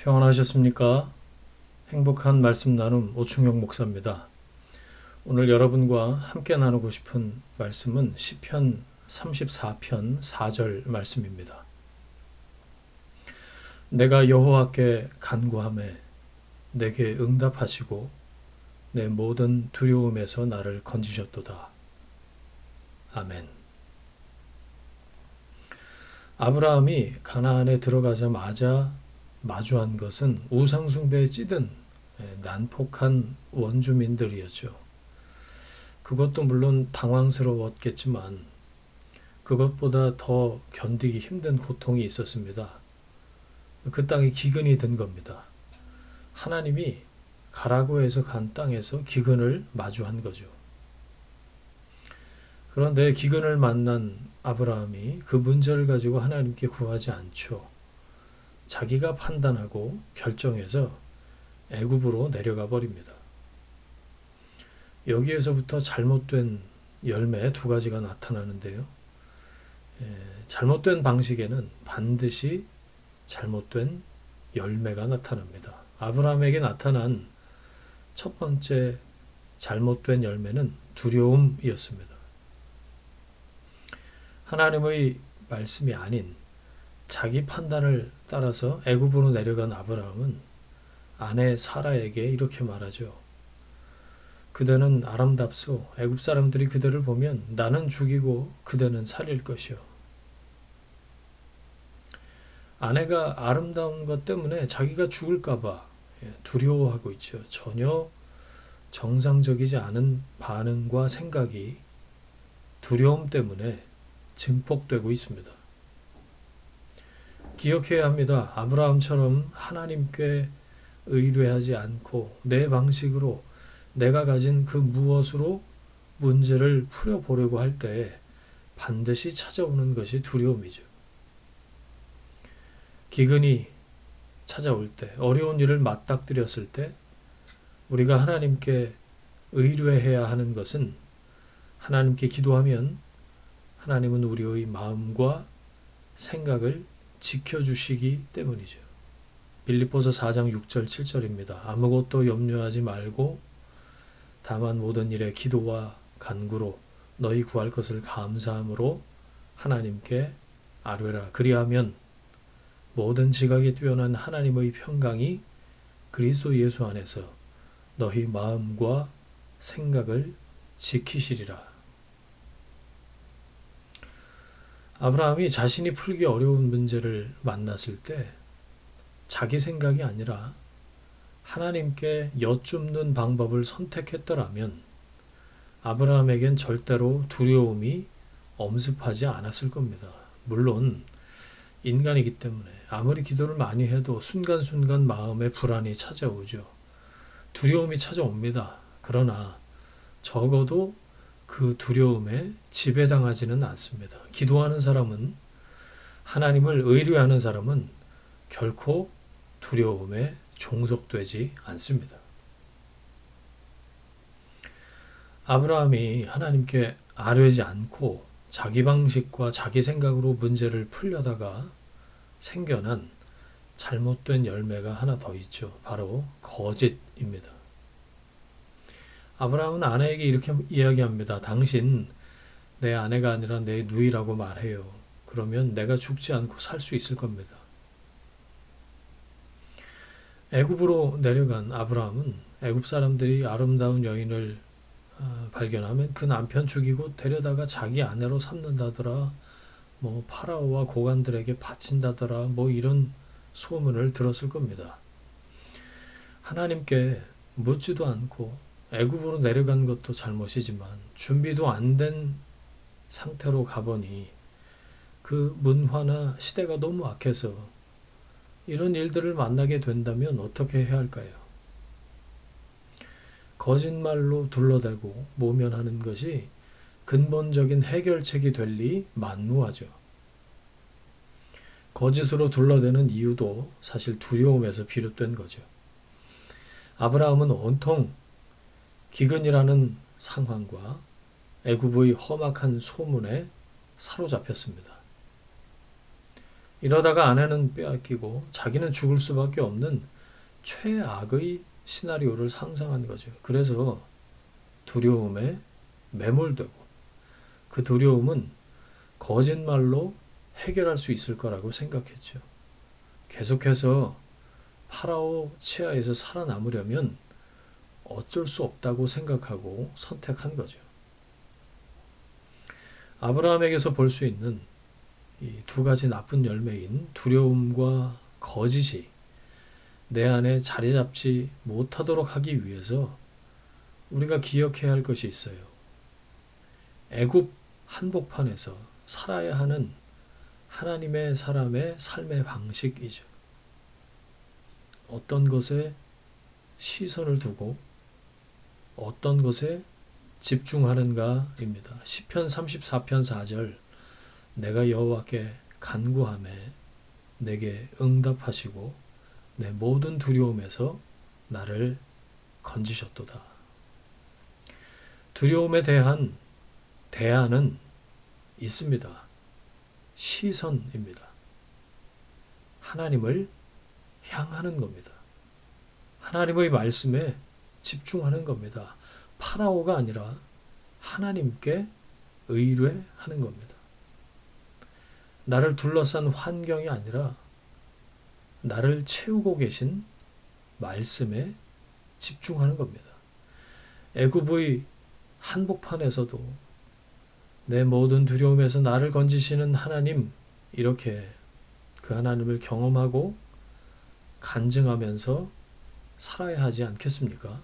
평안하셨습니까? 행복한 말씀 나눔 오충용 목사입니다. 오늘 여러분과 함께 나누고 싶은 말씀은 시편 34편 4절 말씀입니다. 내가 여호와께 간구하매 내게 응답하시고 내 모든 두려움에서 나를 건지셨도다. 아멘. 아브라함이 가나안에 들어가자마자 마주한 것은 우상숭배에 찌든 난폭한 원주민들이었죠. 그것도 물론 당황스러웠겠지만 그것보다 더 견디기 힘든 고통이 있었습니다. 그 땅에 기근이 든 겁니다. 하나님이 가라고 해서 간 땅에서 기근을 마주한 거죠. 그런데 기근을 만난 아브라함이 그 문제를 가지고 하나님께 구하지 않죠. 자기가 판단하고 결정해서 애굽으로 내려가 버립니다. 여기에서부터 잘못된 열매 두 가지가 나타나는데요. 잘못된 방식에는 반드시 잘못된 열매가 나타납니다. 아브라함에게 나타난 첫 번째 잘못된 열매는 두려움이었습니다. 하나님의 말씀이 아닌 자기 판단을 따라서 애굽으로 내려간 아브라함은 아내 사라에게 이렇게 말하죠. 그대는 아름답소. 애굽 사람들이 그대를 보면 나는 죽이고 그대는 살릴 것이요. 아내가 아름다운 것 때문에 자기가 죽을까 봐 두려워하고 있죠. 전혀 정상적이지 않은 반응과 생각이 두려움 때문에 증폭되고 있습니다. 기억해야 합니다. 아브라함처럼 하나님께 의뢰하지 않고 내 방식으로 내가 가진 그 무엇으로 문제를 풀어보려고 할 때 반드시 찾아오는 것이 두려움이죠. 기근이 찾아올 때, 어려운 일을 맞닥뜨렸을 때 우리가 하나님께 의뢰해야 하는 것은 하나님께 기도하면 하나님은 우리의 마음과 생각을 지켜주시기 때문이죠. 빌립보서 4장 6절 7절입니다. 아무것도 염려하지 말고 다만 모든 일에 기도와 간구로 너희 구할 것을 감사함으로 하나님께 아뢰라. 그리하면 모든 지각이 뛰어난 하나님의 평강이 그리스도 예수 안에서 너희 마음과 생각을 지키시리라. 아브라함이 자신이 풀기 어려운 문제를 만났을 때 자기 생각이 아니라 하나님께 여쭙는 방법을 선택했더라면 아브라함에겐 절대로 두려움이 엄습하지 않았을 겁니다. 물론 인간이기 때문에 아무리 기도를 많이 해도 순간순간 마음에 불안이 찾아오죠. 두려움이 찾아옵니다. 그러나 적어도 그 두려움에 지배당하지는 않습니다. 기도하는 사람은, 하나님을 의뢰하는 사람은 결코 두려움에 종속되지 않습니다. 아브라함이 하나님께 아뢰지 않고 자기 방식과 자기 생각으로 문제를 풀려다가 생겨난 잘못된 열매가 하나 더 있죠. 바로 거짓입니다. 아브라함은 아내에게 이렇게 이야기합니다. 당신 내 아내가 아니라 내 누이라고 말해요. 그러면 내가 죽지 않고 살 수 있을 겁니다. 애굽으로 내려간 아브라함은 애굽 사람들이 아름다운 여인을 발견하면 그 남편 죽이고 데려다가 자기 아내로 삼는다더라. 파라오와 고관들에게 바친다더라. 이런 소문을 들었을 겁니다. 하나님께 묻지도 않고 애굽으로 내려간 것도 잘못이지만 준비도 안 된 상태로 가보니 그 문화나 시대가 너무 악해서 이런 일들을 만나게 된다면 어떻게 해야 할까요? 거짓말로 둘러대고 모면하는 것이 근본적인 해결책이 될 리 만무하죠. 거짓으로 둘러대는 이유도 사실 두려움에서 비롯된 거죠. 아브라함은 온통 기근이라는 상황과 애굽의 험악한 소문에 사로잡혔습니다. 이러다가 아내는 빼앗기고 자기는 죽을 수밖에 없는 최악의 시나리오를 상상한 거죠. 그래서 두려움에 매몰되고 그 두려움은 거짓말로 해결할 수 있을 거라고 생각했죠. 계속해서 파라오 치하에서 살아남으려면 어쩔 수 없다고 생각하고 선택한 거죠. 아브라함에게서 볼 수 있는 이 두 가지 나쁜 열매인 두려움과 거짓이 내 안에 자리 잡지 못하도록 하기 위해서 우리가 기억해야 할 것이 있어요. 애굽 한복판에서 살아야 하는 하나님의 사람의 삶의 방식이죠. 어떤 것에 시선을 두고 어떤 것에 집중하는가입니다. 시편 34편 4절 내가 여호와께 간구하매 내게 응답하시고 내 모든 두려움에서 나를 건지셨도다. 두려움에 대한 대안은 있습니다. 시선입니다. 하나님을 향하는 겁니다. 하나님의 말씀에 집중하는 겁니다. 파라오가 아니라 하나님께 의뢰하는 겁니다. 나를 둘러싼 환경이 아니라 나를 채우고 계신 말씀에 집중하는 겁니다. 애굽의 한복판에서도 내 모든 두려움에서 나를 건지시는 하나님, 이렇게 그 하나님을 경험하고 간증하면서 살아야 하지 않겠습니까?